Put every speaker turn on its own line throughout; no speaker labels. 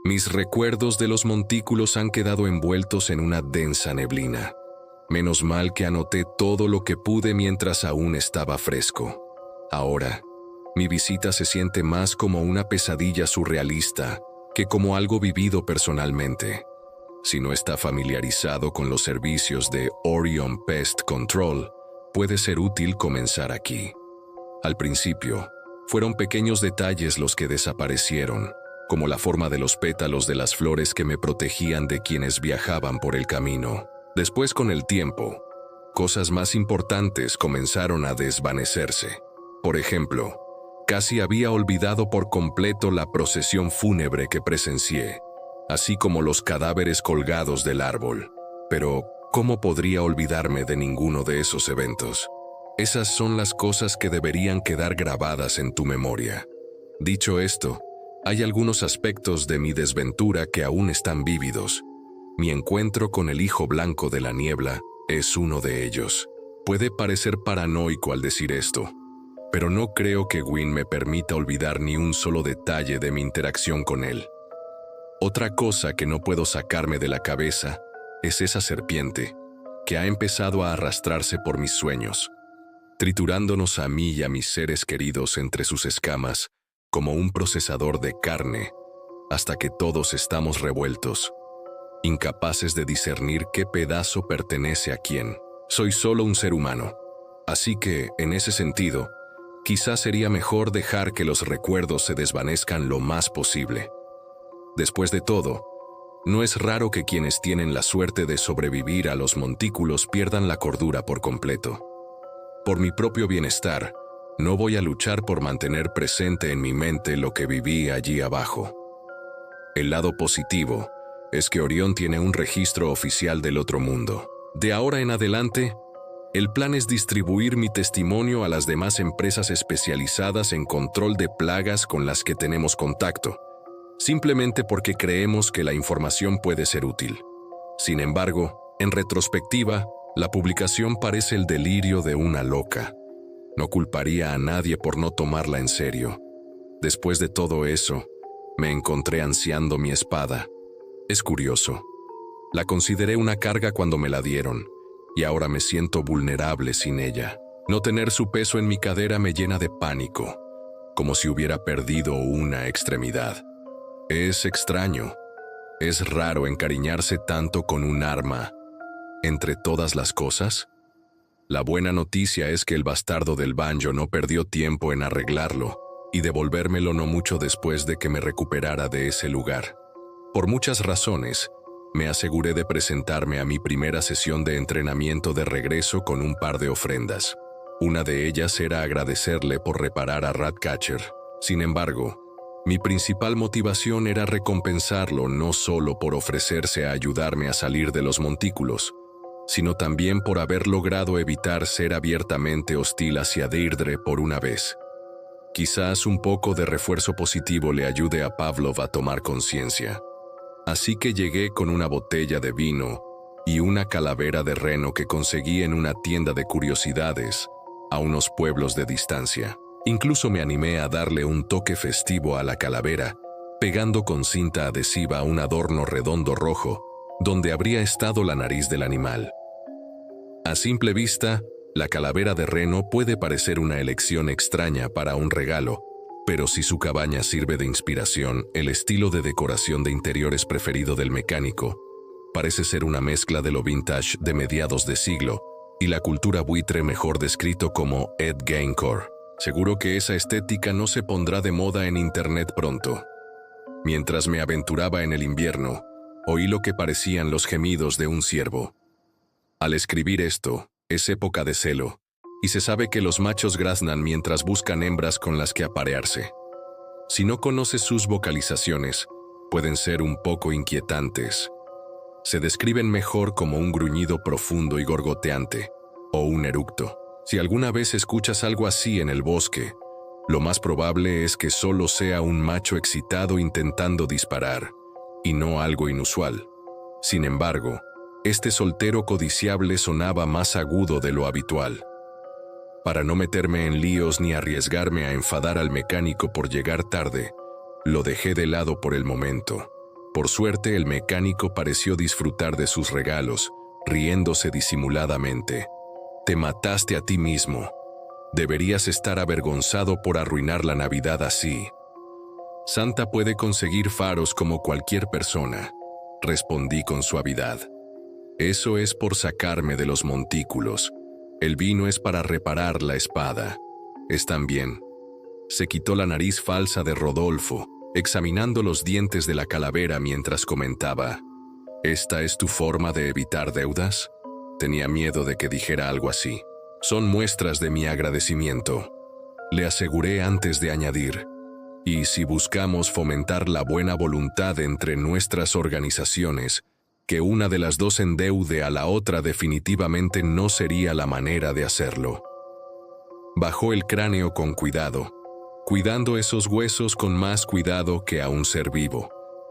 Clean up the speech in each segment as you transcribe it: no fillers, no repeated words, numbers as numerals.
Mis recuerdos de los montículos han quedado envueltos en una densa neblina. Menos mal que anoté todo lo que pude mientras aún estaba fresco. Ahora, mi visita se siente más como una pesadilla surrealista que como algo vivido personalmente. Si no está familiarizado con los servicios de Orion Pest Control, puede ser útil comenzar aquí. Al principio, fueron pequeños detalles los que desaparecieron, como la forma de los pétalos de las flores que me protegían de quienes viajaban por el camino. Después, con el tiempo, cosas más importantes comenzaron a desvanecerse. Por ejemplo, casi había olvidado por completo la procesión fúnebre que presencié, así como los cadáveres colgados del árbol. Pero, ¿cómo podría olvidarme de ninguno de esos eventos? Esas son las cosas que deberían quedar grabadas en tu memoria. Dicho esto, hay algunos aspectos de mi desventura que aún están vívidos. Mi encuentro con el hijo blanco de la niebla es uno de ellos. Puede parecer paranoico al decir esto, pero no creo que Gwyn me permita olvidar ni un solo detalle de mi interacción con él. Otra cosa que no puedo sacarme de la cabeza es esa serpiente que ha empezado a arrastrarse por mis sueños, triturándonos a mí y a mis seres queridos entre sus escamas como un procesador de carne, hasta que todos estamos revueltos, incapaces de discernir qué pedazo pertenece a quién. Soy solo un ser humano, así que, en ese sentido, quizás sería mejor dejar que los recuerdos se desvanezcan lo más posible. Después de todo, no es raro que quienes tienen la suerte de sobrevivir a los montículos pierdan la cordura por completo. Por mi propio bienestar, no voy a luchar por mantener presente en mi mente lo que viví allí abajo. El lado positivo es que Orión tiene un registro oficial del otro mundo. De ahora en adelante, el plan es distribuir mi testimonio a las demás empresas especializadas en control de plagas con las que tenemos contacto, simplemente porque creemos que la información puede ser útil. Sin embargo, en retrospectiva, la publicación parece el delirio de una loca. No culparía a nadie por no tomarla en serio. Después de todo eso, me encontré ansiando mi espada. Es curioso. La consideré una carga cuando me la dieron, y ahora me siento vulnerable sin ella. No tener su peso en mi cadera me llena de pánico, como si hubiera perdido una extremidad. Es extraño. Es raro encariñarse tanto con un arma. Entre todas las cosas, la buena noticia es que el bastardo del banjo no perdió tiempo en arreglarlo y devolvérmelo no mucho después de que me recuperara de ese lugar. Por muchas razones, me aseguré de presentarme a mi primera sesión de entrenamiento de regreso con un par de ofrendas. Una de ellas era agradecerle por reparar a Ratcatcher. Sin embargo, mi principal motivación era recompensarlo no solo por ofrecerse a ayudarme a salir de los montículos, sino también por haber logrado evitar ser abiertamente hostil hacia Deirdre por una vez. Quizás un poco de refuerzo positivo le ayude a Pavlov a tomar conciencia. Así que llegué con una botella de vino y una calavera de reno que conseguí en una tienda de curiosidades a unos pueblos de distancia. Incluso me animé a darle un toque festivo a la calavera, pegando con cinta adhesiva un adorno redondo rojo donde habría estado la nariz del animal. A simple vista, la calavera de reno puede parecer una elección extraña para un regalo, pero si su cabaña sirve de inspiración, el estilo de decoración de interiores preferido del mecánico parece ser una mezcla de lo vintage de mediados de siglo y la cultura buitre mejor descrito como Ed Gaincore. Seguro que esa estética no se pondrá de moda en internet pronto. Mientras me aventuraba en el invierno, oí lo que parecían los gemidos de un ciervo. Al escribir esto, es época de celo, y se sabe que los machos graznan mientras buscan hembras con las que aparearse. Si no conoces sus vocalizaciones, pueden ser un poco inquietantes. Se describen mejor como un gruñido profundo y gorgoteante, o un eructo. Si alguna vez escuchas algo así en el bosque, lo más probable es que solo sea un macho excitado intentando disparar, y no algo inusual. Sin embargo, este soltero codiciable sonaba más agudo de lo habitual. Para no meterme en líos ni arriesgarme a enfadar al mecánico por llegar tarde, lo dejé de lado por el momento. Por suerte, el mecánico pareció disfrutar de sus regalos, riéndose disimuladamente. Te mataste a ti mismo. Deberías estar avergonzado por arruinar la Navidad así. Santa puede conseguir faros como cualquier persona, respondí con suavidad. Eso es por sacarme de los montículos. El vino es para reparar la espada. Están bien. Se quitó la nariz falsa de Rodolfo, examinando los dientes de la calavera mientras comentaba: ¿Esta es tu forma de evitar deudas? Tenía miedo de que dijera algo así. Son muestras de mi agradecimiento, le aseguré antes de añadir. Y si buscamos fomentar la buena voluntad entre nuestras organizaciones, que una de las dos endeude a la otra definitivamente no sería la manera de hacerlo. Bajó el cráneo con cuidado, cuidando esos huesos con más cuidado que a un ser vivo,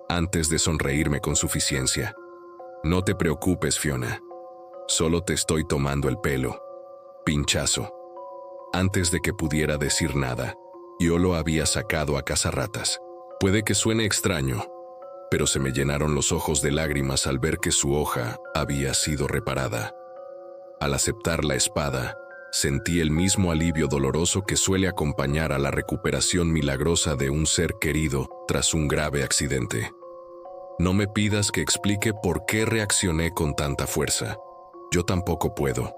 antes de sonreírme con suficiencia. No te preocupes, Fiona. Solo te estoy tomando el pelo. Pinchazo. Antes de que pudiera decir nada, yo lo había sacado a cazarratas. Puede que suene extraño, pero se me llenaron los ojos de lágrimas al ver que su hoja había sido reparada. Al aceptar la espada, sentí el mismo alivio doloroso que suele acompañar a la recuperación milagrosa de un ser querido tras un grave accidente. No me pidas que explique por qué reaccioné con tanta fuerza. Yo tampoco puedo.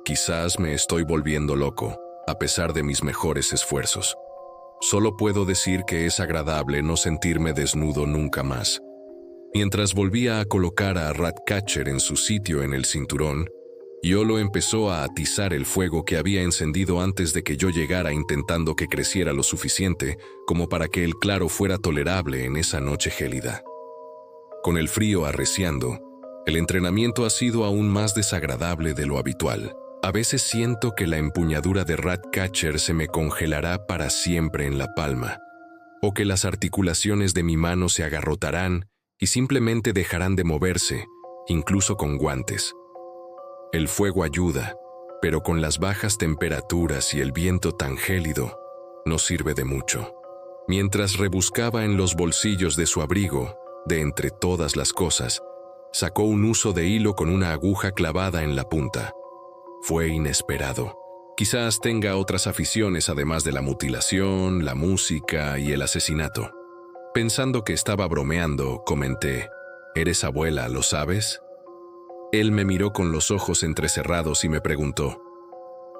Quizás me estoy volviendo loco, a pesar de mis mejores esfuerzos. Solo puedo decir que es agradable no sentirme desnudo nunca más. Mientras volvía a colocar a Ratcatcher en su sitio en el cinturón, Iolo empezó a atizar el fuego que había encendido antes de que yo llegara, intentando que creciera lo suficiente como para que el claro fuera tolerable en esa noche gélida. Con el frío arreciando, el entrenamiento ha sido aún más desagradable de lo habitual. A veces siento que la empuñadura de Ratcatcher se me congelará para siempre en la palma, o que las articulaciones de mi mano se agarrotarán y simplemente dejarán de moverse, incluso con guantes. El fuego ayuda, pero con las bajas temperaturas y el viento tan gélido, no sirve de mucho. Mientras rebuscaba en los bolsillos de su abrigo, de entre todas las cosas, sacó un huso de hilo con una aguja clavada en la punta. Fue inesperado. Quizás tenga otras aficiones además de la mutilación, la música y el asesinato. Pensando que estaba bromeando, comenté: ¿Eres abuela, lo sabes? Él me miró con los ojos entrecerrados y me preguntó: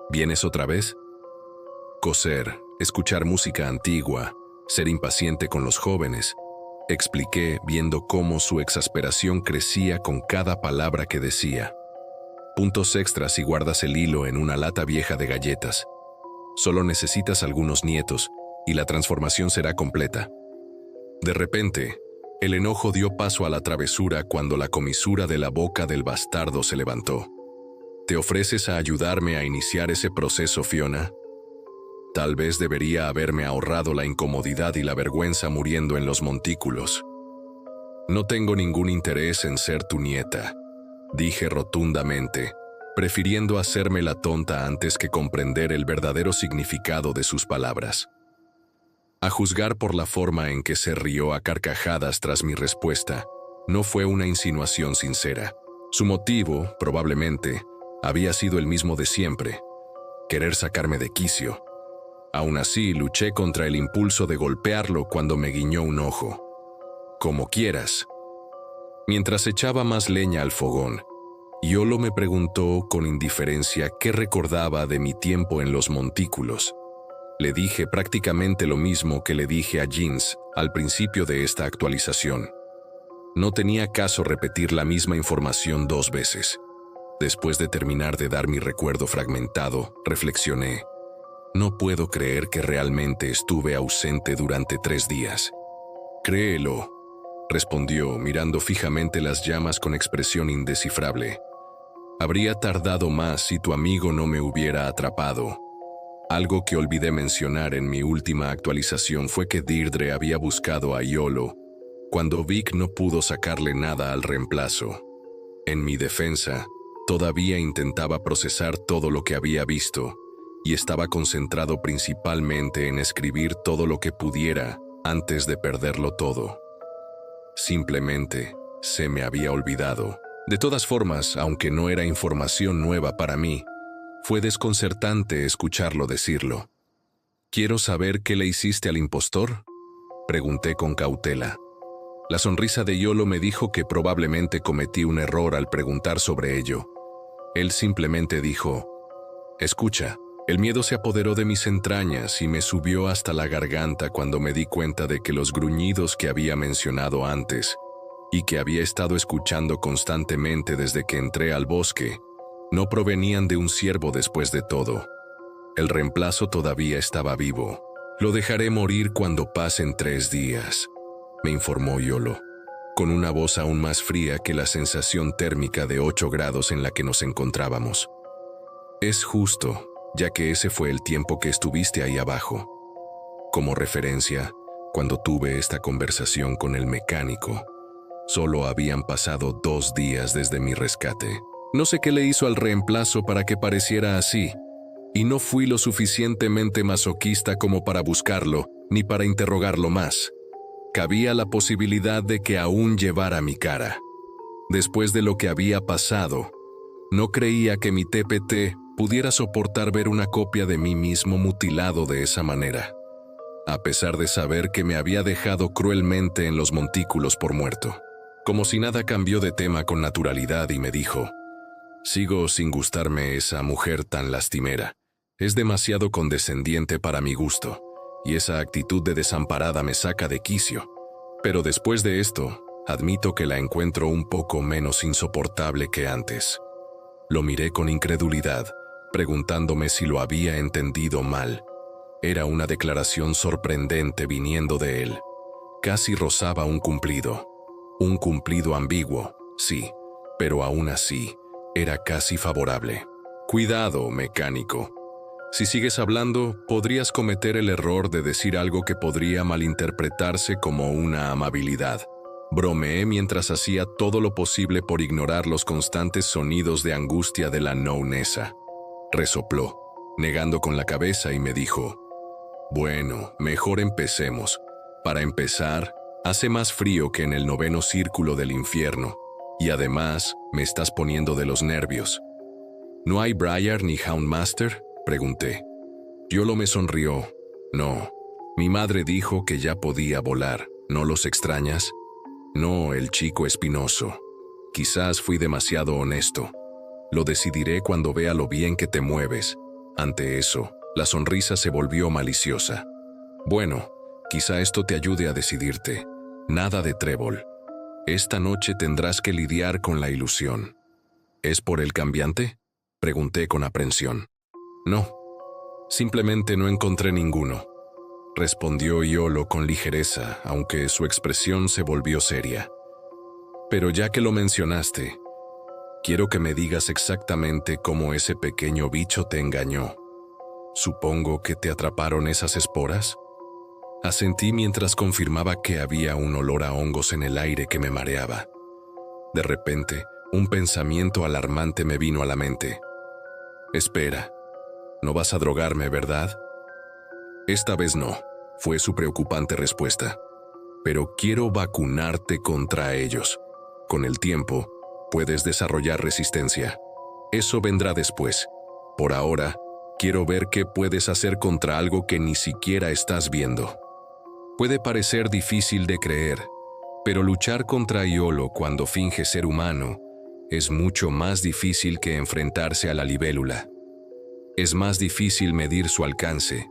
¿Vienes otra vez? Coser, escuchar música antigua, ser impaciente con los jóvenes, expliqué, viendo cómo su exasperación crecía con cada palabra que decía. Puntos extras si guardas el hilo en una lata vieja de galletas. Solo necesitas algunos nietos y la transformación será completa. De repente, el enojo dio paso a la travesura cuando la comisura de la boca del bastardo se levantó. ¿Te ofreces a ayudarme a iniciar ese proceso, Fiona? Tal vez debería haberme ahorrado la incomodidad y la vergüenza muriendo en los montículos. No tengo ningún interés en ser tu nieta, dije rotundamente, prefiriendo hacerme la tonta antes que comprender el verdadero significado de sus palabras. A juzgar por la forma en que se rió a carcajadas tras mi respuesta, no fue una insinuación sincera. Su motivo, probablemente, había sido el mismo de siempre: querer sacarme de quicio. Aún así, luché contra el impulso de golpearlo cuando me guiñó un ojo. Como quieras. Mientras echaba más leña al fogón, Iolo me preguntó con indiferencia qué recordaba de mi tiempo en los montículos. Le dije prácticamente lo mismo que le dije a Jeans al principio de esta actualización. No tenía caso repetir la misma información 2 veces. Después de terminar de dar mi recuerdo fragmentado, reflexioné: no puedo creer que realmente estuve ausente durante 3 días. Créelo, respondió, mirando fijamente las llamas con expresión indescifrable. Habría tardado más si tu amigo no me hubiera atrapado. Algo que olvidé mencionar en mi última actualización fue que Deirdre había buscado a Iolo cuando Vic no pudo sacarle nada al reemplazo. En mi defensa, todavía intentaba procesar todo lo que había visto y estaba concentrado principalmente en escribir todo lo que pudiera antes de perderlo todo. Simplemente se me había olvidado. De todas formas, aunque no era información nueva para mí, fue desconcertante escucharlo decirlo. «¿Quiero saber qué le hiciste al impostor?», pregunté con cautela. La sonrisa de Iolo me dijo que probablemente cometí un error al preguntar sobre ello. Él simplemente dijo: «Escucha». El miedo se apoderó de mis entrañas y me subió hasta la garganta cuando me di cuenta de que los gruñidos que había mencionado antes y que había estado escuchando constantemente desde que entré al bosque no provenían de un ciervo después de todo. El reemplazo todavía estaba vivo. «Lo dejaré morir cuando pasen 3 días», me informó Iolo, con una voz aún más fría que la sensación térmica de 8 grados en la que nos encontrábamos. «Es justo, ya que ese fue el tiempo que estuviste ahí abajo». Como referencia, cuando tuve esta conversación con el mecánico, solo habían pasado 2 días desde mi rescate. No sé qué le hizo al reemplazo para que pareciera así, y no fui lo suficientemente masoquista como para buscarlo, ni para interrogarlo más. Cabía la posibilidad de que aún llevara mi cara. Después de lo que había pasado, no creía que mi TPT pudiera soportar ver una copia de mí mismo mutilado de esa manera, a pesar de saber que me había dejado cruelmente en los montículos por muerto. Como si nada, cambió de tema con naturalidad y me dijo: «Sigo sin gustarme esa mujer tan lastimera. Es demasiado condescendiente para mi gusto, y esa actitud de desamparada me saca de quicio. Pero después de esto, admito que la encuentro un poco menos insoportable que antes». Lo miré con incredulidad, preguntándome si lo había entendido mal. Era una declaración sorprendente viniendo de él. Casi rozaba un cumplido. Un cumplido ambiguo, sí, pero aún así, era casi favorable. «Cuidado, mecánico. Si sigues hablando, podrías cometer el error de decir algo que podría malinterpretarse como una amabilidad». Bromeé mientras hacía todo lo posible por ignorar los constantes sonidos de angustia de la no-nesa. Resopló, negando con la cabeza, y me dijo: «Bueno, mejor empecemos. Para empezar, hace más frío que en el 9º círculo del infierno, y además me estás poniendo de los nervios». «¿No hay Briar ni Houndmaster?», pregunté. Iolo me sonrió. «No, mi madre dijo que ya podía volar. ¿No los extrañas?». «No, el chico espinoso. Quizás fui demasiado honesto. Lo decidiré cuando vea lo bien que te mueves». Ante eso, la sonrisa se volvió maliciosa. «Bueno, quizá esto te ayude a decidirte. Nada de trébol. Esta noche tendrás que lidiar con la ilusión». «¿Es por el cambiante?», pregunté con aprensión. «No, simplemente no encontré ninguno», respondió Iolo con ligereza, aunque su expresión se volvió seria. «Pero ya que lo mencionaste, quiero que me digas exactamente cómo ese pequeño bicho te engañó. Supongo que te atraparon esas esporas». Asentí mientras confirmaba que había un olor a hongos en el aire que me mareaba. De repente, un pensamiento alarmante me vino a la mente. «Espera, no vas a drogarme, ¿verdad?». «Esta vez no», fue su preocupante respuesta. «Pero quiero vacunarte contra ellos. Con el tiempo, puedes desarrollar resistencia. Eso vendrá después. Por ahora, quiero ver qué puedes hacer contra algo que ni siquiera estás viendo». Puede parecer difícil de creer, pero luchar contra Iolo cuando finge ser humano es mucho más difícil que enfrentarse a la libélula. Es más difícil medir su alcance,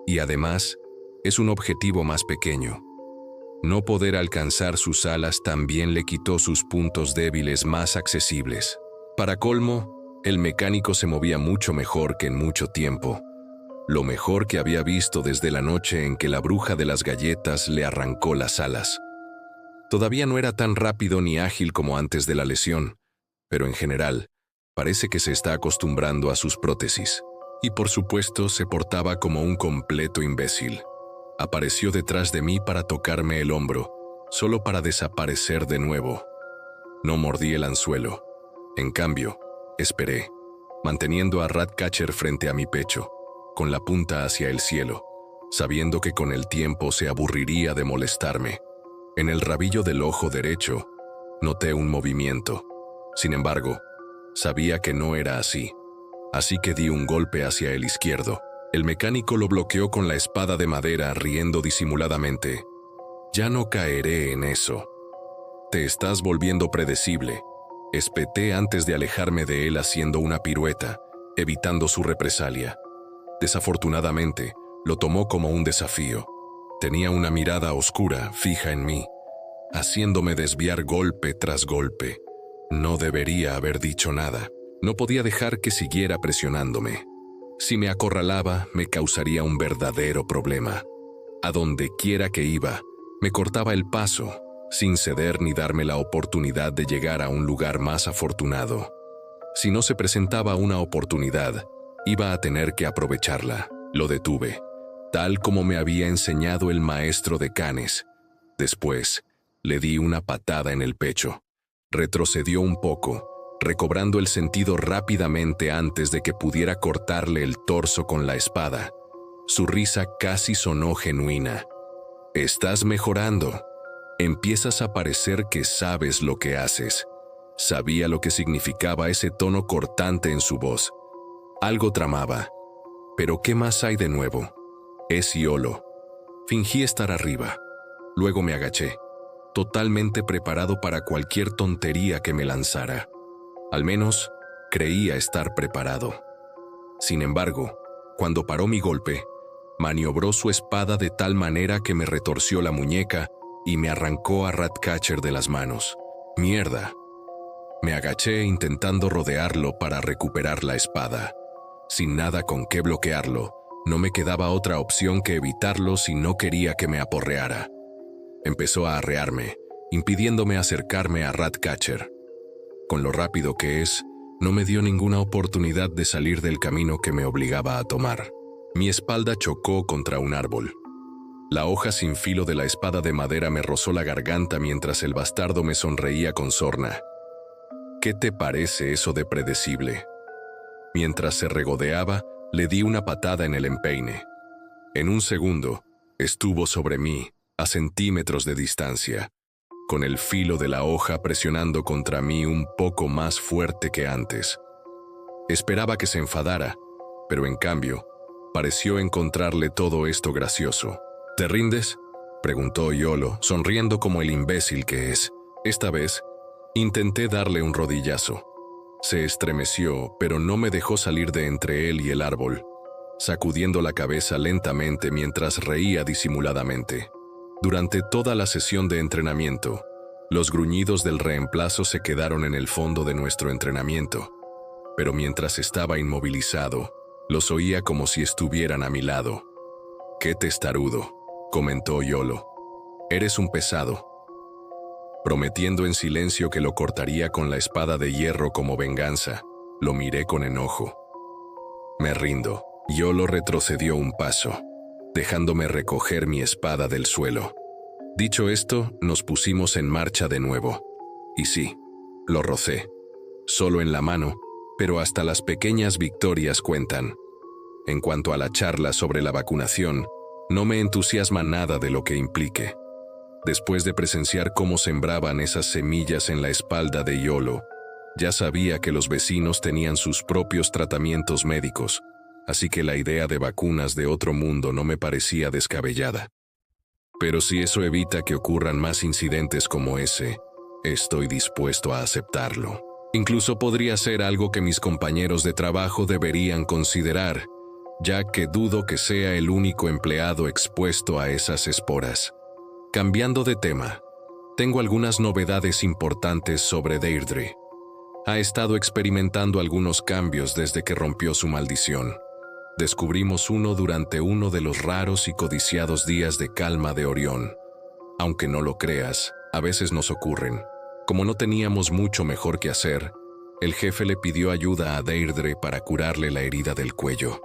y además, es un objetivo más pequeño. No poder alcanzar sus alas también le quitó sus puntos débiles más accesibles. Para colmo, el mecánico se movía mucho mejor que en mucho tiempo. Lo mejor que había visto desde la noche en que la bruja de las galletas le arrancó las alas. Todavía no era tan rápido ni ágil como antes de la lesión, pero en general, parece que se está acostumbrando a sus prótesis. Y por supuesto, se portaba como un completo imbécil. Apareció detrás de mí para tocarme el hombro, solo para desaparecer de nuevo. No mordí el anzuelo. En cambio, esperé, manteniendo a Ratcatcher frente a mi pecho, con la punta hacia el cielo, sabiendo que con el tiempo se aburriría de molestarme. En el rabillo del ojo derecho, noté un movimiento. Sin embargo, sabía que no era así. Así que di un golpe hacia el izquierdo. El mecánico lo bloqueó con la espada de madera, riendo disimuladamente. «Ya no caeré en eso. Te estás volviendo predecible», espeté antes de alejarme de él haciendo una pirueta, evitando su represalia. Desafortunadamente, lo tomó como un desafío. Tenía una mirada oscura, fija en mí, haciéndome desviar golpe tras golpe. No debería haber dicho nada. No podía dejar que siguiera presionándome. Si me acorralaba, me causaría un verdadero problema. A donde quiera que iba, me cortaba el paso, sin ceder ni darme la oportunidad de llegar a un lugar más afortunado. Si no se presentaba una oportunidad, iba a tener que aprovecharla. Lo detuve, tal como me había enseñado el maestro de Canes. Después, le di una patada en el pecho. Retrocedió un poco, recobrando el sentido rápidamente antes de que pudiera cortarle el torso con la espada. Su risa casi sonó genuina. «Estás mejorando. Empiezas a parecer que sabes lo que haces». Sabía lo que significaba ese tono cortante en su voz. Algo tramaba. ¿Pero qué más hay de nuevo? Es Iolo. Fingí estar arriba. Luego me agaché, totalmente preparado para cualquier tontería que me lanzara. Al menos, creía estar preparado. Sin embargo, cuando paró mi golpe, maniobró su espada de tal manera que me retorció la muñeca y me arrancó a Ratcatcher de las manos. ¡Mierda! Me agaché intentando rodearlo para recuperar la espada. Sin nada con qué bloquearlo, no me quedaba otra opción que evitarlo si no quería que me aporreara. Empezó a arrearme, impidiéndome acercarme a Ratcatcher. Con lo rápido que es, no me dio ninguna oportunidad de salir del camino que me obligaba a tomar. Mi espalda chocó contra un árbol. La hoja sin filo de la espada de madera me rozó la garganta mientras el bastardo me sonreía con sorna. ¿Qué te parece eso de predecible? Mientras se regodeaba, le di una patada en el empeine. En un segundo, estuvo sobre mí, a centímetros de distancia, con el filo de la hoja presionando contra mí un poco más fuerte que antes. Esperaba que se enfadara, pero en cambio, pareció encontrarle todo esto gracioso. ¿Te rindes?, preguntó Iolo, sonriendo como el imbécil que es. Esta vez, intenté darle un rodillazo. Se estremeció, pero no me dejó salir de entre él y el árbol, sacudiendo la cabeza lentamente mientras reía disimuladamente. Durante toda la sesión de entrenamiento, los gruñidos del reemplazo se quedaron en el fondo de nuestro entrenamiento, pero mientras estaba inmovilizado, los oía como si estuvieran a mi lado. «Qué testarudo», comentó Iolo. «Eres un pesado». Prometiendo en silencio que lo cortaría con la espada de hierro como venganza, lo miré con enojo. «Me rindo». Iolo retrocedió un paso, dejándome recoger mi espada del suelo. Dicho esto, nos pusimos en marcha de nuevo. Y sí, lo rocé. Solo en la mano, pero hasta las pequeñas victorias cuentan. En cuanto a la charla sobre la vacunación, no me entusiasma nada de lo que implique. Después de presenciar cómo sembraban esas semillas en la espalda de Iolo, ya sabía que los vecinos tenían sus propios tratamientos médicos, así que la idea de vacunas de otro mundo no me parecía descabellada. Pero si eso evita que ocurran más incidentes como ese, estoy dispuesto a aceptarlo. Incluso podría ser algo que mis compañeros de trabajo deberían considerar, ya que dudo que sea el único empleado expuesto a esas esporas. Cambiando de tema, tengo algunas novedades importantes sobre Deirdre. Ha estado experimentando algunos cambios desde que rompió su maldición. Descubrimos uno durante uno de los raros y codiciados días de calma de Orión. Aunque no lo creas, a veces nos ocurren. Como no teníamos mucho mejor que hacer, el jefe le pidió ayuda a Deirdre para curarle la herida del cuello.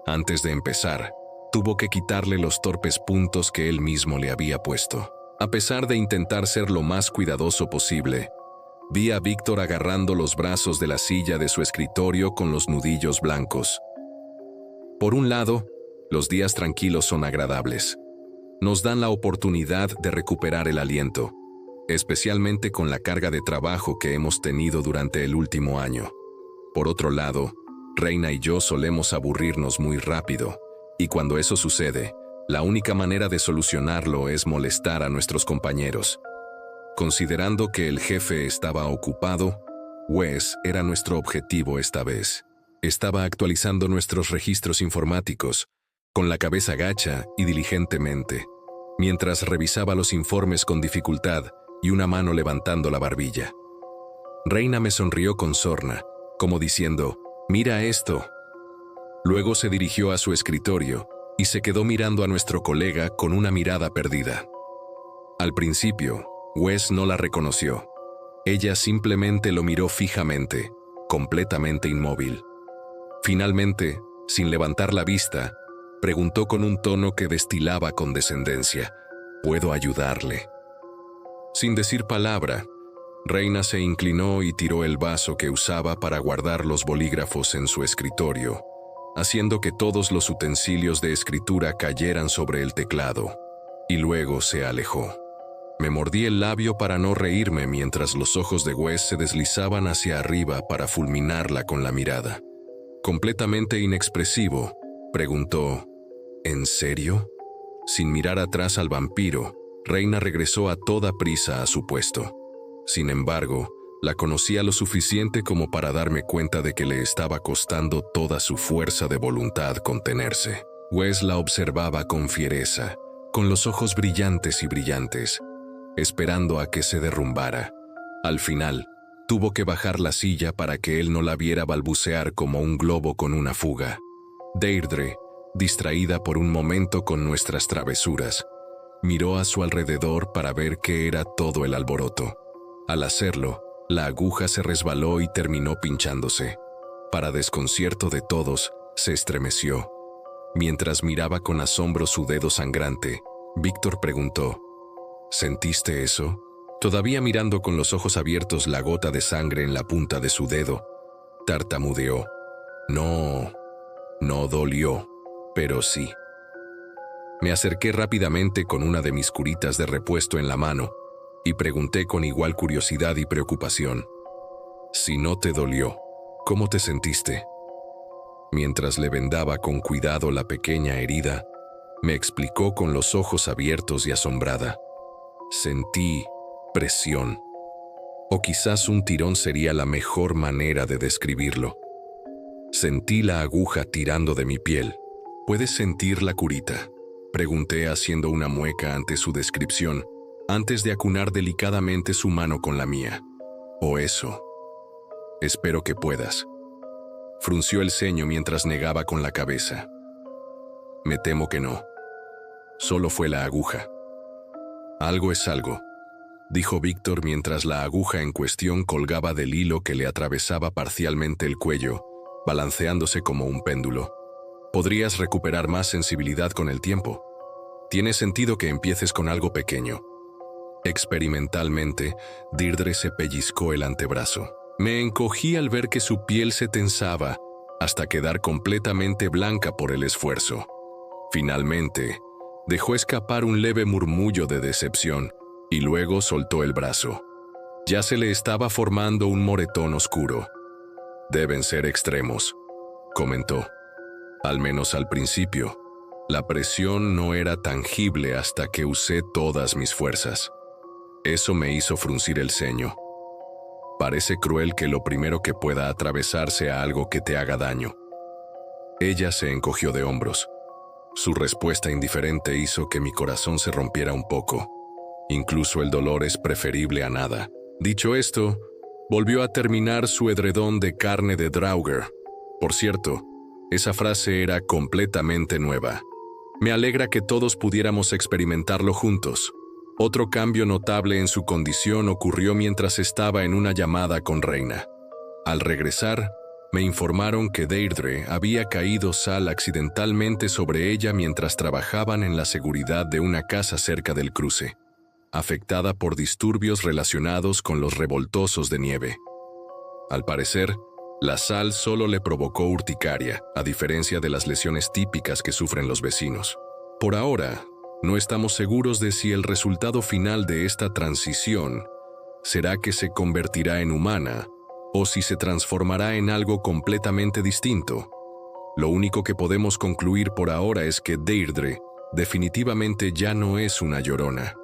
Antes de empezar, tuvo que quitarle los torpes puntos que él mismo le había puesto. A pesar de intentar ser lo más cuidadoso posible, vi a Víctor agarrando los brazos de la silla de su escritorio con los nudillos blancos. Por un lado, los días tranquilos son agradables. nos dan la oportunidad de recuperar el aliento, especialmente con la carga de trabajo que hemos tenido durante el último año. Por otro lado, Reina y yo solemos aburrirnos muy rápido, y cuando eso sucede, la única manera de solucionarlo es molestar a nuestros compañeros. Considerando que el jefe estaba ocupado, Wes era nuestro objetivo esta vez. Estaba actualizando nuestros registros informáticos, con la cabeza gacha y diligentemente, mientras revisaba los informes con dificultad y una mano levantando la barbilla. Reina me sonrió con sorna, como diciendo, «Mira esto». Luego se dirigió a su escritorio y se quedó mirando a nuestro colega con una mirada perdida. Al principio, Wes no la reconoció. Ella simplemente lo miró fijamente, completamente inmóvil. Finalmente, sin levantar la vista, preguntó con un tono que destilaba condescendencia, «¿Puedo ayudarle?». Sin decir palabra, Reina se inclinó y tiró el vaso que usaba para guardar los bolígrafos en su escritorio, haciendo que todos los utensilios de escritura cayeran sobre el teclado, y luego se alejó. Me mordí el labio para no reírme mientras los ojos de Wes se deslizaban hacia arriba para fulminarla con la mirada. Completamente inexpresivo, preguntó, «¿En serio?». Sin mirar atrás al vampiro, Reina regresó a toda prisa a su puesto. Sin embargo, la conocía lo suficiente como para darme cuenta de que le estaba costando toda su fuerza de voluntad contenerse. Wes la observaba con fiereza, con los ojos brillantes y brillantes, esperando a que se derrumbara. Al final, tuvo que bajar la silla para que él no la viera balbucear como un globo con una fuga. Deirdre, distraída por un momento con nuestras travesuras, miró a su alrededor para ver qué era todo el alboroto. Al hacerlo, la aguja se resbaló y terminó pinchándose. Para desconcierto de todos, se estremeció. Mientras miraba con asombro su dedo sangrante, Víctor preguntó, «¿Sentiste eso?». Todavía mirando con los ojos abiertos la gota de sangre en la punta de su dedo, tartamudeó, «No, no dolió, pero sí». Me acerqué rápidamente con una de mis curitas de repuesto en la mano y pregunté con igual curiosidad y preocupación, «Si no te dolió, ¿cómo te sentiste?». Mientras le vendaba con cuidado la pequeña herida, me explicó con los ojos abiertos y asombrada, «Sentí presión. O quizás un tirón sería la mejor manera de describirlo. Sentí la aguja tirando de mi piel». «¿Puedes sentir la curita?», pregunté haciendo una mueca ante su descripción, antes de acunar delicadamente su mano con la mía. «¿O eso?». «Espero que puedas». Frunció el ceño mientras negaba con la cabeza. «Me temo que no. Solo fue la aguja». «Algo es algo», dijo Víctor mientras la aguja en cuestión colgaba del hilo que le atravesaba parcialmente el cuello, balanceándose como un péndulo. «Podrías recuperar más sensibilidad con el tiempo. Tiene sentido que empieces con algo pequeño». Experimentalmente, Deirdre se pellizcó el antebrazo. Me encogí al ver que su piel se tensaba, hasta quedar completamente blanca por el esfuerzo. Finalmente, dejó escapar un leve murmullo de decepción, y luego soltó el brazo. Ya se le estaba formando un moretón oscuro. «Deben ser extremos», comentó. «Al menos al principio. La presión no era tangible hasta que usé todas mis fuerzas». Eso me hizo fruncir el ceño. «Parece cruel que lo primero que pueda atravesar sea algo que te haga daño». Ella se encogió de hombros. Su respuesta indiferente hizo que mi corazón se rompiera un poco. Incluso el dolor es preferible a nada. Dicho esto, volvió a terminar su edredón de carne de Draugr. Por cierto, esa frase era completamente nueva. Me alegra que todos pudiéramos experimentarlo juntos. Otro cambio notable en su condición ocurrió mientras estaba en una llamada con Reina. Al regresar, me informaron que Deirdre había caído sal accidentalmente sobre ella mientras trabajaban en la seguridad de una casa cerca del cruce, afectada por disturbios relacionados con los revoltosos de nieve. Al parecer, la sal solo le provocó urticaria, a diferencia de las lesiones típicas que sufren los vecinos. Por ahora, No estamos seguros de si el resultado final de esta transición será que se convertirá en humana o si se transformará en algo completamente distinto. Lo único que podemos concluir por ahora es que Deirdre definitivamente ya no es una llorona,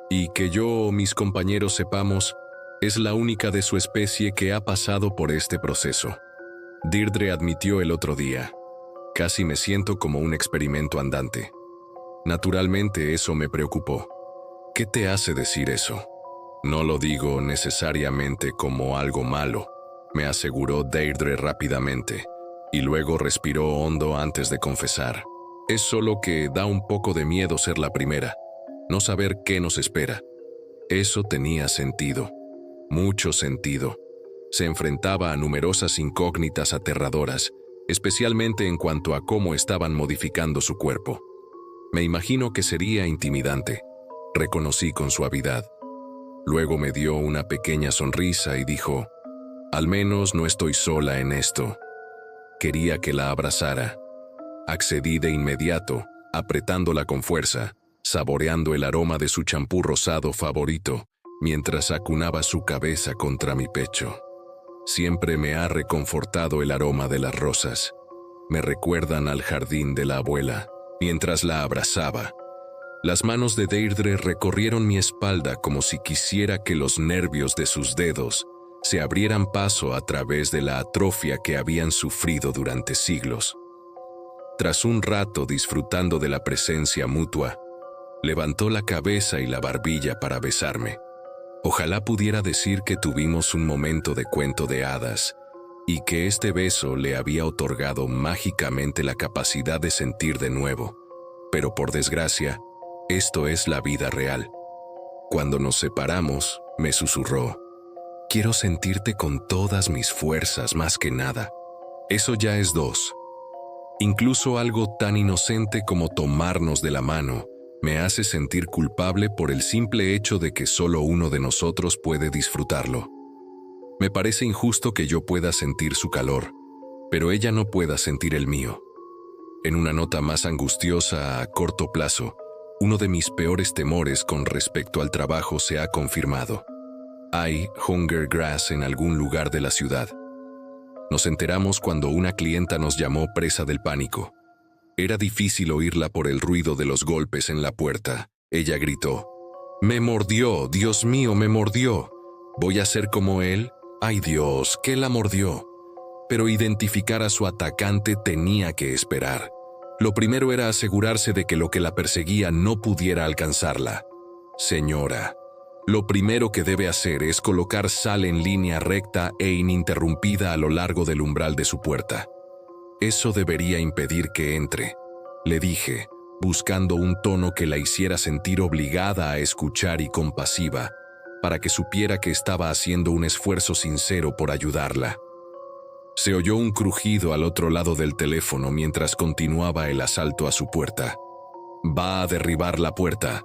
y que yo o mis compañeros sepamos, es la única de su especie que ha pasado por este proceso. Deirdre admitió el otro día: casi me siento como un experimento andante. Naturalmente eso me preocupó. ¿Qué te hace decir eso? No lo digo necesariamente como algo malo, me aseguró Deirdre rápidamente, y luego respiró hondo antes de confesar. Es solo que da un poco de miedo ser la primera, no saber qué nos espera. Eso tenía sentido, mucho sentido. Se enfrentaba a numerosas incógnitas aterradoras, especialmente en cuanto a cómo estaban modificando su cuerpo. Me imagino que sería intimidante, reconocí con suavidad. Luego me dio una pequeña sonrisa y dijo: al menos no estoy sola en esto. Quería que la abrazara. Accedí de inmediato, apretándola con fuerza, saboreando el aroma de su champú rosado favorito, mientras acunaba su cabeza contra mi pecho. Siempre me ha reconfortado el aroma de las rosas. Me recuerdan al jardín de la abuela, mientras la abrazaba. Las manos de Deirdre recorrieron mi espalda como si quisiera que los nervios de sus dedos se abrieran paso a través de la atrofia que habían sufrido durante siglos. Tras un rato disfrutando de la presencia mutua, levantó la cabeza y la barbilla para besarme. Ojalá pudiera decir que tuvimos un momento de cuento de hadas y que este beso le había otorgado mágicamente la capacidad de sentir de nuevo. Pero por desgracia, esto es la vida real. Cuando nos separamos, me susurró: quiero sentirte con todas mis fuerzas más que nada. Eso ya es dos. Incluso algo tan inocente como tomarnos de la mano me hace sentir culpable por el simple hecho de que solo uno de nosotros puede disfrutarlo. Me parece injusto que yo pueda sentir su calor, pero ella no pueda sentir el mío. En una nota más angustiosa a corto plazo, uno de mis peores temores con respecto al trabajo se ha confirmado. Hay hunger grass en algún lugar de la ciudad. Nos enteramos cuando una clienta nos llamó presa del pánico. Era difícil oírla por el ruido de los golpes en la puerta. Ella gritó: «¡Me mordió! ¡Dios mío, me mordió! ¿Voy a ser como él? ¡Ay Dios, qué la mordió!». Pero identificar a su atacante tenía que esperar. Lo primero era asegurarse de que lo que la perseguía no pudiera alcanzarla. «Señora, lo primero que debe hacer es colocar sal en línea recta e ininterrumpida a lo largo del umbral de su puerta. Eso debería impedir que entre», le dije, buscando un tono que la hiciera sentir obligada a escuchar y compasiva, para que supiera que estaba haciendo un esfuerzo sincero por ayudarla. Se oyó un crujido al otro lado del teléfono mientras continuaba el asalto a su puerta. «Va a derribar la puerta»,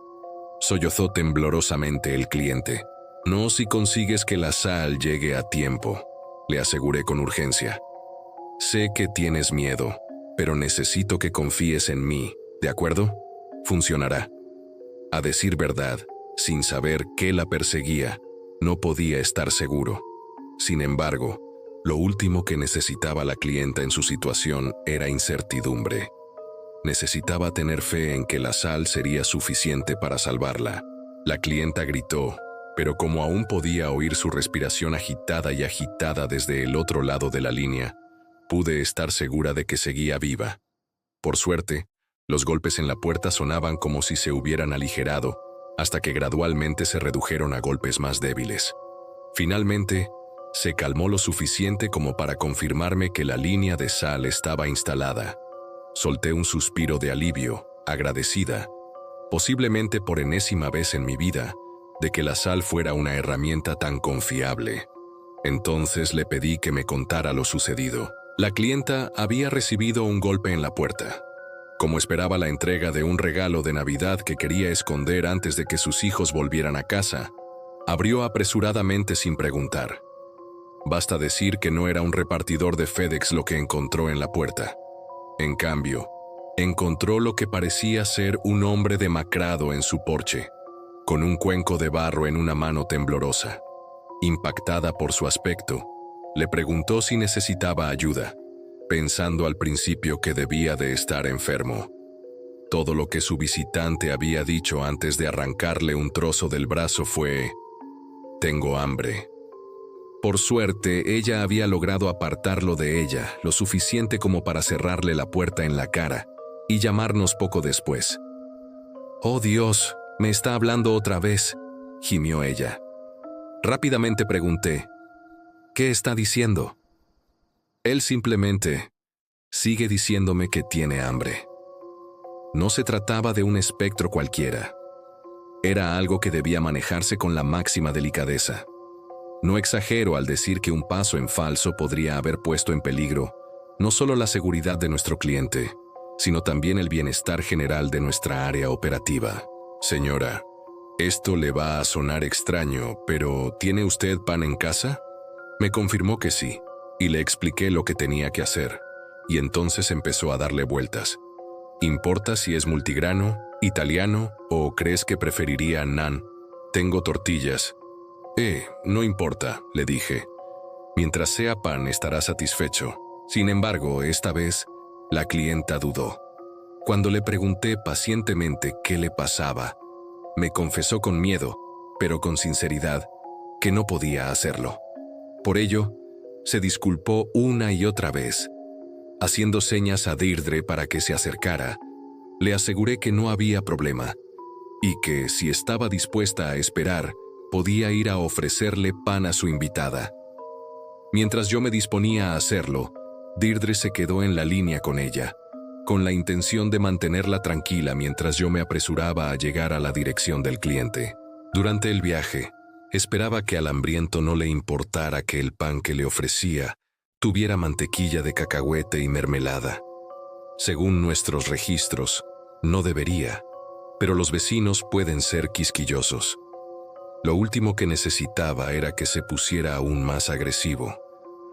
sollozó temblorosamente el cliente. «No si consigues que la sal llegue a tiempo», le aseguré con urgencia. «Sé que tienes miedo, pero necesito que confíes en mí, ¿de acuerdo? Funcionará». A decir verdad, sin saber qué la perseguía, no podía estar seguro. Sin embargo, lo último que necesitaba la clienta en su situación era incertidumbre. Necesitaba tener fe en que la sal sería suficiente para salvarla. La clienta gritó, pero como aún podía oír su respiración agitada y agitada desde el otro lado de la línea, pude estar segura de que seguía viva. Por suerte, los golpes en la puerta sonaban como si se hubieran aligerado, hasta que gradualmente se redujeron a golpes más débiles. Finalmente, se calmó lo suficiente como para confirmarme que la línea de sal estaba instalada. Solté un suspiro de alivio, agradecida, posiblemente por enésima vez en mi vida, de que la sal fuera una herramienta tan confiable. Entonces le pedí que me contara lo sucedido. La clienta había recibido un golpe en la puerta. Como esperaba la entrega de un regalo de Navidad que quería esconder antes de que sus hijos volvieran a casa, abrió apresuradamente sin preguntar. Basta decir que no era un repartidor de FedEx lo que encontró en la puerta. En cambio, Encontró lo que parecía ser un hombre demacrado en su porche, con un cuenco de barro en una mano temblorosa. Impactada por su aspecto, le preguntó si necesitaba ayuda, pensando al principio que debía de estar enfermo. Todo lo que su visitante había dicho antes de arrancarle un trozo del brazo fue: «Tengo hambre». Por suerte, ella había logrado apartarlo de ella, lo suficiente como para cerrarle la puerta en la cara y llamarnos poco después. «Oh Dios, me está hablando otra vez», gimió ella. Rápidamente pregunté: «¿Qué está diciendo?» Él simplemente sigue diciéndome que tiene hambre. No se trataba de un espectro cualquiera. Era algo que debía manejarse con la máxima delicadeza. No exagero al decir que un paso en falso podría haber puesto en peligro no solo la seguridad de nuestro cliente, sino también el bienestar general de nuestra área operativa. «Señora, esto le va a sonar extraño, pero ¿tiene usted pan en casa?». Me confirmó que sí, y le expliqué lo que tenía que hacer, y entonces empezó a darle vueltas. «¿Importa si es multigrano, italiano o crees que preferiría naan? Tengo tortillas». No importa», le dije. «Mientras sea pan estará satisfecho». Sin embargo, esta vez, la clienta dudó. Cuando le pregunté pacientemente qué le pasaba, me confesó con miedo, pero con sinceridad, que no podía hacerlo. Por ello, se disculpó una y otra vez. Haciendo señas a Deirdre para que se acercara, le aseguré que no había problema, y que, si estaba dispuesta a esperar, podía ir a ofrecerle pan a su invitada. Mientras yo me disponía a hacerlo, Deirdre se quedó en la línea con ella, con la intención de mantenerla tranquila mientras yo me apresuraba a llegar a la dirección del cliente. Durante el viaje, esperaba que al hambriento no le importara que el pan que le ofrecía tuviera mantequilla de cacahuete y mermelada. Según nuestros registros, no debería, pero los vecinos pueden ser quisquillosos. Lo último que necesitaba era que se pusiera aún más agresivo.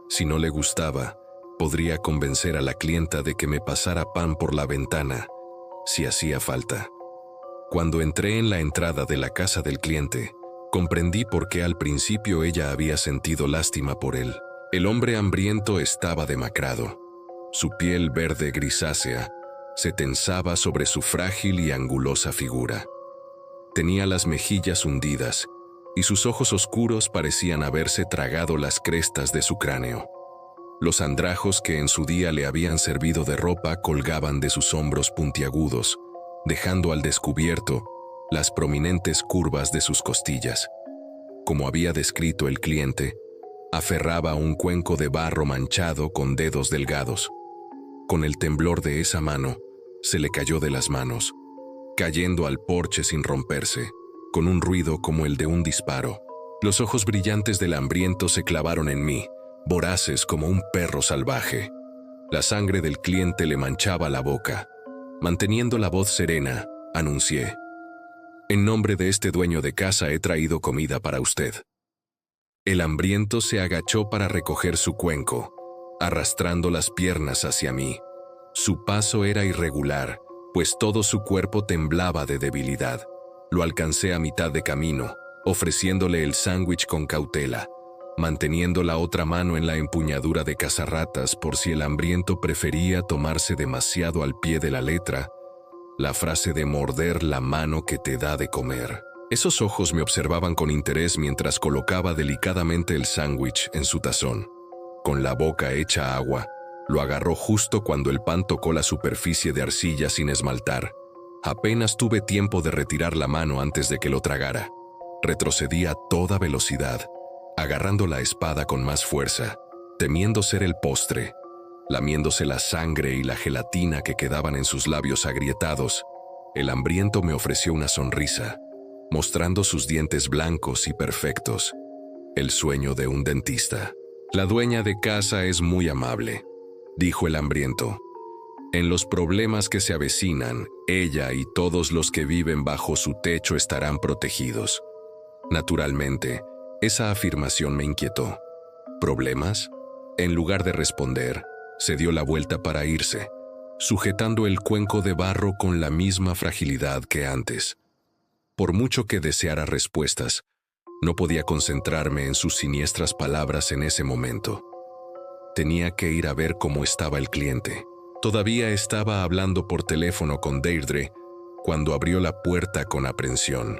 Si no le gustaba, podría convencer a la clienta de que me pasara pan por la ventana, si hacía falta. Cuando entré en la entrada de la casa del cliente, comprendí por qué al principio ella había sentido lástima por él. El hombre hambriento estaba demacrado. Su piel verde grisácea se tensaba sobre su frágil y angulosa figura. Tenía las mejillas hundidas y sus ojos oscuros parecían haberse tragado las crestas de su cráneo. Los andrajos que en su día le habían servido de ropa colgaban de sus hombros puntiagudos, dejando al descubierto las prominentes curvas de sus costillas. Como había descrito el cliente, aferraba un cuenco de barro manchado con dedos delgados. Con el temblor de esa mano, se le cayó de las manos, cayendo al porche sin romperse, con un ruido como el de un disparo. Los ojos brillantes del hambriento se clavaron en mí, voraces como un perro salvaje. La sangre del cliente le manchaba la boca. Manteniendo la voz serena, anuncié: «En nombre de este dueño de casa he traído comida para usted». El hambriento se agachó para recoger su cuenco, arrastrando las piernas hacia mí. Su paso era irregular, pues todo su cuerpo temblaba de debilidad. Lo alcancé a mitad de camino, ofreciéndole el sándwich con cautela, manteniendo la otra mano en la empuñadura de cazarratas por si el hambriento prefería tomarse demasiado al pie de la letra la frase de morder la mano que te da de comer. Esos ojos me observaban con interés mientras colocaba delicadamente el sándwich en su tazón. Con la boca hecha agua, lo agarró justo cuando el pan tocó la superficie de arcilla sin esmaltar. Apenas tuve tiempo de retirar la mano antes de que lo tragara. Retrocedí a toda velocidad, agarrando la espada con más fuerza, temiendo ser el postre, lamiéndose la sangre y la gelatina que quedaban en sus labios agrietados. El hambriento me ofreció una sonrisa, mostrando sus dientes blancos y perfectos, el sueño de un dentista. «La dueña de casa es muy amable», dijo el hambriento. «En los problemas que se avecinan, ella y todos los que viven bajo su techo estarán protegidos». Naturalmente, esa afirmación me inquietó. ¿Problemas? En lugar de responder, se dio la vuelta para irse, sujetando el cuenco de barro con la misma fragilidad que antes. Por mucho que deseara respuestas, no podía concentrarme en sus siniestras palabras en ese momento. Tenía que ir a ver cómo estaba el cliente. Todavía estaba hablando por teléfono con Deirdre cuando abrió la puerta con aprensión.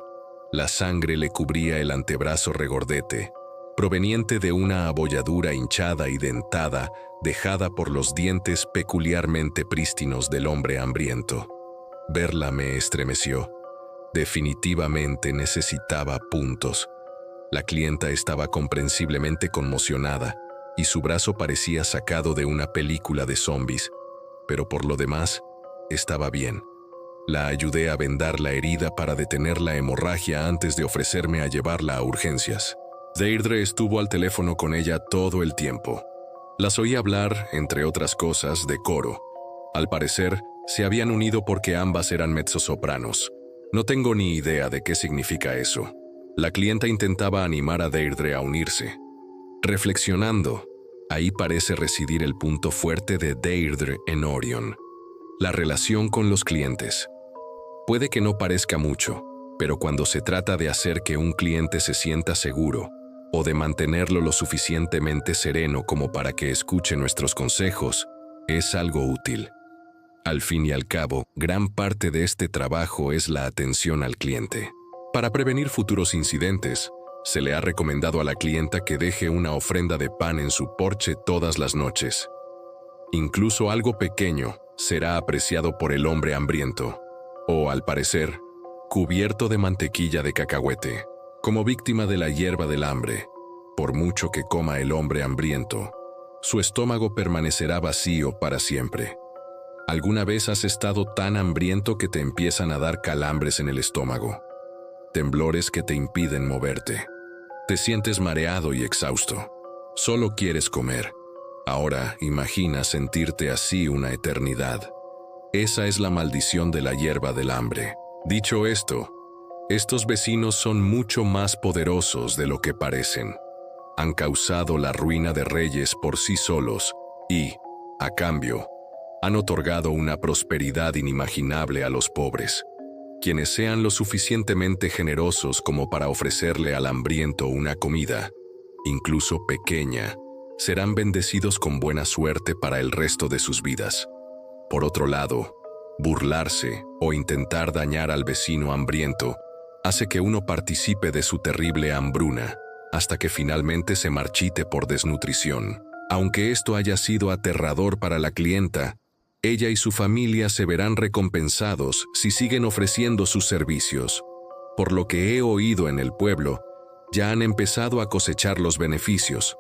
La sangre le cubría el antebrazo regordete, proveniente de una abolladura hinchada y dentada dejada por los dientes peculiarmente prístinos del hombre hambriento. Verla me estremeció. Definitivamente necesitaba puntos. La clienta estaba comprensiblemente conmocionada y su brazo parecía sacado de una película de zombies, pero por lo demás, estaba bien. La ayudé a vendar la herida para detener la hemorragia antes de ofrecerme a llevarla a urgencias. Deirdre estuvo al teléfono con ella todo el tiempo. Las oí hablar, entre otras cosas, de coro. Al parecer, se habían unido porque ambas eran mezzosopranos. No tengo ni idea de qué significa eso. La clienta intentaba animar a Deirdre a unirse. Reflexionando, ahí parece residir el punto fuerte de Deirdre en Orion. La relación con los clientes. Puede que no parezca mucho, pero cuando se trata de hacer que un cliente se sienta seguro, o de mantenerlo lo suficientemente sereno como para que escuche nuestros consejos, es algo útil. Al fin y al cabo, gran parte de este trabajo es la atención al cliente. Para prevenir futuros incidentes, se le ha recomendado a la clienta que deje una ofrenda de pan en su porche todas las noches. Incluso algo pequeño será apreciado por el hombre hambriento, o, al parecer, cubierto de mantequilla de cacahuete, como víctima de la hierba del hambre. Por mucho que coma el hombre hambriento, su estómago permanecerá vacío para siempre. ¿Alguna vez has estado tan hambriento que te empiezan a dar calambres en el estómago? Temblores que te impiden moverte. Te sientes mareado y exhausto. Solo quieres comer. Ahora imagina sentirte así una eternidad. Esa es la maldición de la hierba del hambre. Dicho esto, estos vecinos son mucho más poderosos de lo que parecen. Han causado la ruina de reyes por sí solos y, a cambio, han otorgado una prosperidad inimaginable a los pobres. Quienes sean lo suficientemente generosos como para ofrecerle al hambriento una comida, incluso pequeña, serán bendecidos con buena suerte para el resto de sus vidas. Por otro lado, burlarse o intentar dañar al vecino hambriento hace que uno participe de su terrible hambruna, hasta que finalmente se marchite por desnutrición. Aunque esto haya sido aterrador para la clienta, ella y su familia se verán recompensados si siguen ofreciendo sus servicios. Por lo que he oído en el pueblo, ya han empezado a cosechar los beneficios.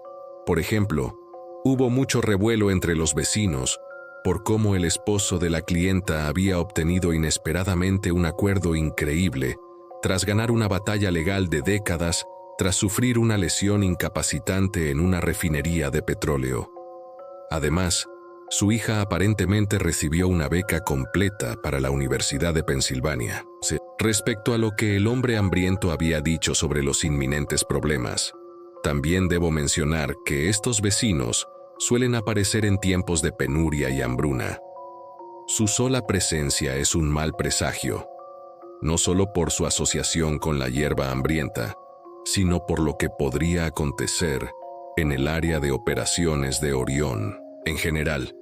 Por ejemplo, hubo mucho revuelo entre los vecinos por cómo el esposo de la clienta había obtenido inesperadamente un acuerdo increíble tras ganar una batalla legal de décadas tras sufrir una lesión incapacitante en una refinería de petróleo. Además, su hija aparentemente recibió una beca completa para la Universidad de Pensilvania. Respecto a lo que el hombre hambriento había dicho sobre los inminentes problemas, también debo mencionar que estos vecinos suelen aparecer en tiempos de penuria y hambruna. Su sola presencia es un mal presagio, no solo por su asociación con la hierba hambrienta, sino por lo que podría acontecer en el área de operaciones de Orión. En general,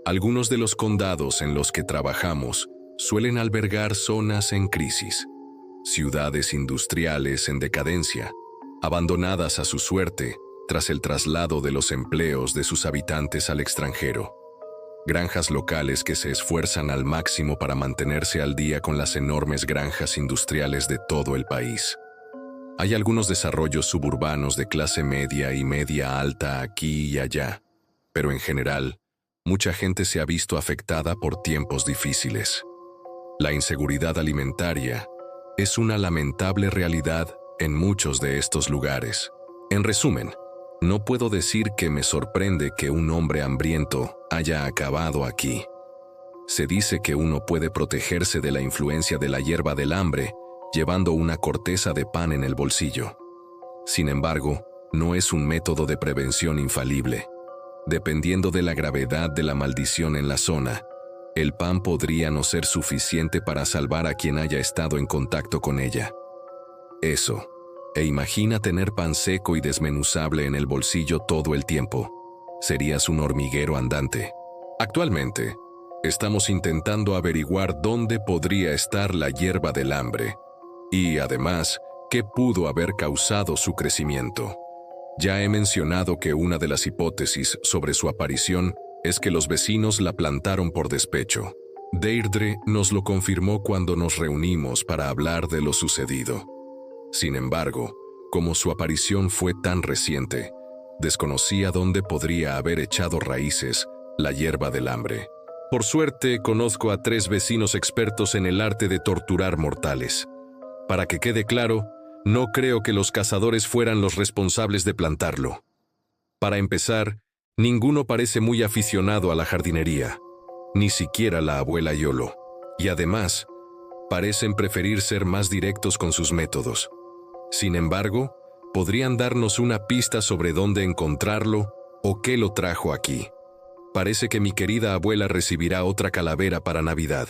algunos de los condados en los que trabajamos suelen albergar zonas en crisis, ciudades industriales en decadencia, abandonadas a su suerte tras el traslado de los empleos de sus habitantes al extranjero. Granjas locales que se esfuerzan al máximo para mantenerse al día con las enormes granjas industriales de todo el país. Hay algunos desarrollos suburbanos de clase media y media alta aquí y allá, pero en general, mucha gente se ha visto afectada por tiempos difíciles. La inseguridad alimentaria es una lamentable realidad en muchos de estos lugares. En resumen, no puedo decir que me sorprende que un hombre hambriento haya acabado aquí. Se dice que uno puede protegerse de la influencia de la hierba del hambre llevando una corteza de pan en el bolsillo. Sin embargo, no es un método de prevención infalible. Dependiendo de la gravedad de la maldición en la zona, El pan podría no ser suficiente para salvar a quien haya estado en contacto con ella. Eso. E imagina tener pan seco y desmenuzable en el bolsillo todo el tiempo. Serías un hormiguero andante. Actualmente, estamos intentando averiguar dónde podría estar la hierba del hambre y, además, qué pudo haber causado su crecimiento. Ya he mencionado que una de las hipótesis sobre su aparición es que los vecinos la plantaron por despecho. Deirdre nos lo confirmó cuando nos reunimos para hablar de lo sucedido. Sin embargo, como su aparición fue tan reciente, desconocía dónde podría haber echado raíces la hierba del hambre. Por suerte, conozco a 3 vecinos expertos en el arte de torturar mortales. Para que quede claro, no creo que los cazadores fueran los responsables de plantarlo. Para empezar, ninguno parece muy aficionado a la jardinería, ni siquiera la abuela Yolo. Y además, parecen preferir ser más directos con sus métodos. Sin embargo, podrían darnos una pista sobre dónde encontrarlo o qué lo trajo aquí. Parece que mi querida abuela recibirá otra calavera para Navidad.